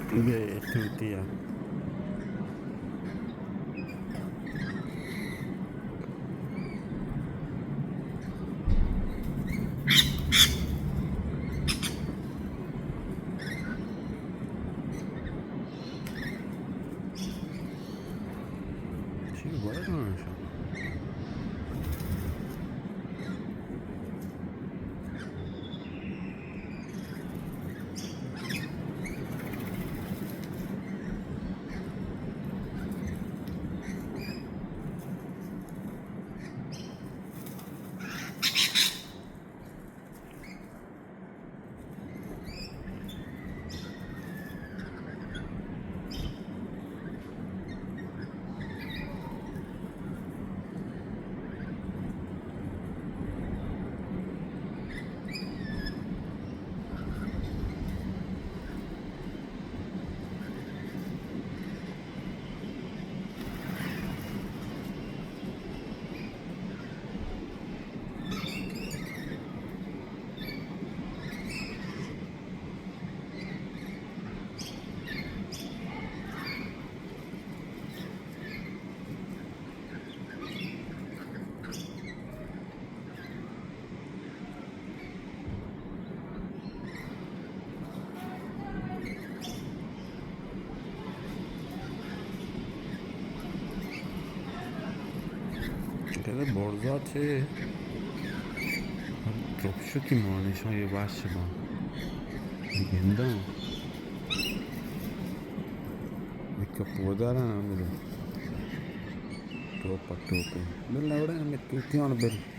Tutti. Sì, guarda che non so. Böyle borzatı çok şu kim o nişan başı bu. Legenda. Mica può dare una topa. Bella ora ne tutti hanno bello.